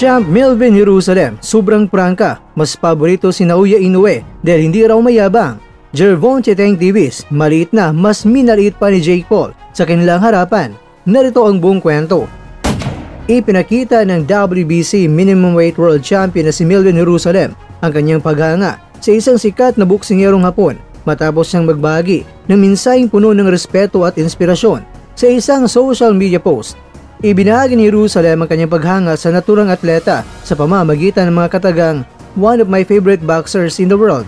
Champ Melvin Jerusalem, sobrang prangka, mas paborito si Naoya Inoue dahil hindi raw mayabang. Gervonta Tank Davis, maliit na, mas minaliit pa ni Jake Paul sa kanilang harapan. Narito ang buong kwento. Ipinakita ng WBC Minimum Weight World Champion na si Melvin Jerusalem ang kanyang paghanga sa isang sikat na boksingerong Hapon matapos siyang magbahagi ng mensaheng puno ng respeto at inspirasyon sa isang social media post. Ibinahagi ni Jerusalem ang kanyang paghanga sa naturang atleta sa pamamagitan ng mga katagang "One of my favorite boxers in the world,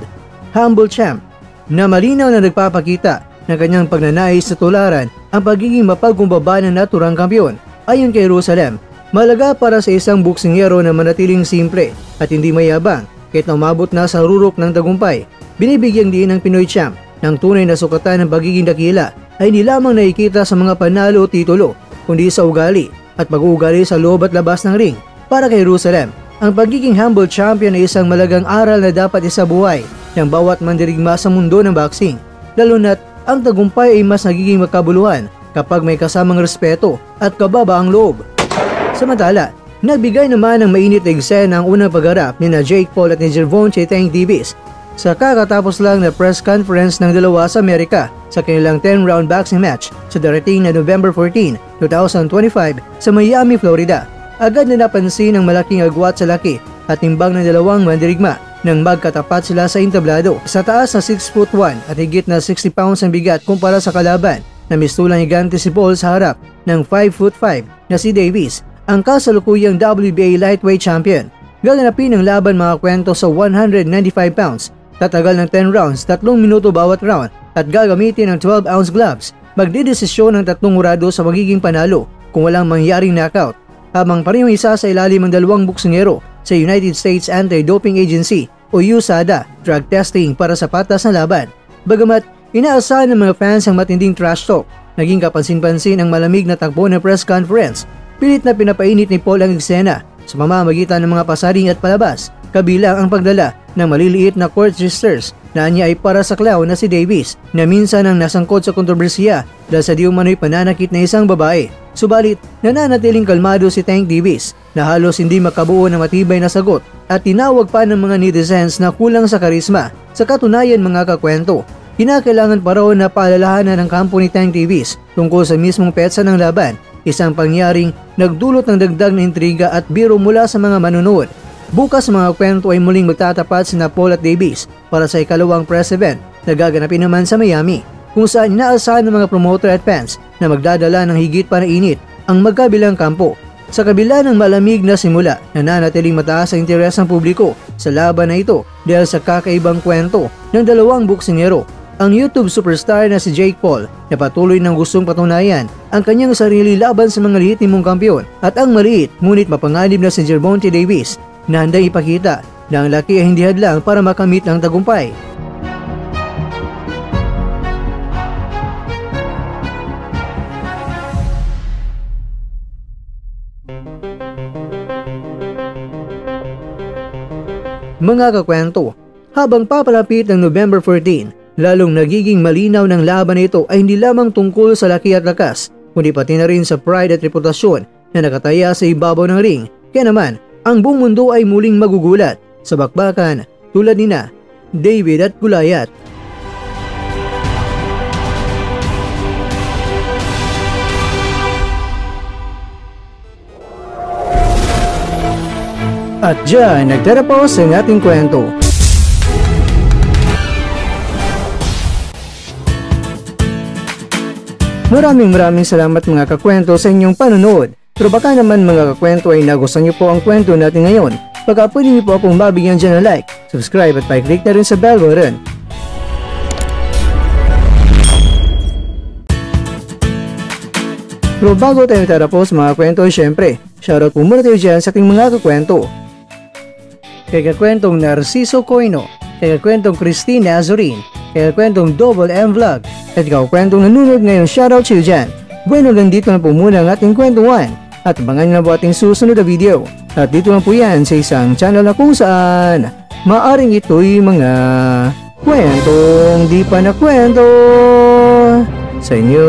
humble champ," na malinaw na nagpapakita ng kanyang pagnanais sa tularan ang pagiging mapagkumbaba ng naturang kampiyon. Ayon kay Jerusalem, malaga para sa isang boksingero na manatiling simple at hindi mayabang kahit na umabot na sa rurok ng tagumpay. Binibigyang diin ng Pinoy champ ng tunay na sukatan ng pagiging dakila ay hindi lamang nakikita sa mga panalo o titulo, kundi sa ugali at pag-uugali sa loob at labas ng ring. Para kay Jerusalem, ang pagiging humble champion ay isang malagang aral na dapat isabuhay ng bawat mandirigma sa mundo ng boxing, lalo na't ang tagumpay ay mas nagiging makabuluhan kapag may kasamang respeto at kababaang loob. Samantala, nagbigay naman ng mainit na eksena ang unang pagharap ni Jake Paul at ni Gervonta Tank Davis sa kakatapos lang na press conference ng dalawa sa Amerika sa kanilang 10-round boxing match sa darating na November 14, 2025 sa Miami, Florida. Agad na napansin ang malaking agwat sa laki at timbang ng dalawang mandirigma nang magkatapat sila sa entablado. Sa taas na 6'1" at higit na 60 pounds ang bigat kumpara sa kalaban na mistulang higante si Paul sa harap ng 5'5" na si Davis, ang kasalukuyang WBA lightweight champion. Gaganapin ang laban mga kwento sa 195 pounds. Tatagal ng 10 rounds, 3 minuto bawat round at gagamitin ng 12-ounce gloves. Magdidesisyon ng tatlong hurado sa magiging panalo kung walang mangyaring knockout, habang parehong isa sa ilalim ng dalawang boksingero sa United States Anti-Doping Agency o USADA drug testing para sa patas na laban. Bagamat inaasahan ng mga fans ang matinding trash talk, naging kapansin-pansin ang malamig na takbo ng press conference. Pilit na pinapainit ni Paul ang eksena sa pamamagitan ng mga pasaring at palabas, kabilang ang pagdala ng maliliit na court sisters na anya ay para sa clown na si Davis na minsan ang nasangkot sa kontrobersiya dahil sa di umano'y pananakit na isang babae. Subalit, nananatiling kalmado si Tank Davis na halos hindi makabuo ng matibay na sagot at tinawag pa ng mga netizens na kulang sa karisma. Sa katunayan mga kakwento, kinakailangan pa raw na paalalahanan ng kampo ni Tank Davis tungkol sa mismong petsa ng laban, isang pangyaring nagdulot ng dagdag na intriga at biro mula sa mga manonood. Bukas mga kwento ay muling magtatapat sina Paul at Davis para sa ikalawang press event na gaganapin naman sa Miami, kung saan inaasahan ng mga promoter at fans na magdadala ng higit pa na init ang magkabilang kampo. Sa kabila ng malamig na simula, nananatiling mataas ang interes ng publiko sa laban na ito dahil sa kakaibang kwento ng dalawang boksingero. Ang YouTube superstar na si Jake Paul na patuloy ng gustong patunayan ang kanyang sarili laban sa mga lehitimong kampiyon, at ang maliit ngunit mapanganib na si Gervonta Davis na handang ipakita na ang laki ay hindi hadlang para makamit ang tagumpay. Mga kakwento, habang papalapit ng November 14, lalong nagiging malinaw ng laban na ito ay hindi lamang tungkol sa laki at lakas, kundi pati na rin sa pride at reputasyon na nakataya sa ibabaw ng ring. Kaya naman, ang buong mundo ay muling magugulat sa bakbakan tulad nina David at Goliath. At dyan, nagtatapos ang ating kwento. Maraming salamat mga kakwento sa inyong panonood. Pero baka naman mga kakwento ay nagustuhan niyo po ang kwento natin ngayon. Baka pwede niyo po akong mabigyan dyan ng like, subscribe at pa-click na rin sa bell button. Pero bago tayo tatapos mga kwento, syempre, shoutout po muna tayo dyan sa ating mga kakwento. Kay kakwentong Narciso Coino, kay kakwentong Christine Azurin, kay kakwentong Double M Vlog, at kakwentong nanonood ngayon, shoutout siya dyan. Bueno, dito na po muna ang ating kwentuhan at abangan nyo na po ating susunod na video. At dito na po yan sa isang channel na kung saan maaring ito'y mga kwentong di pa na kwento sa inyo.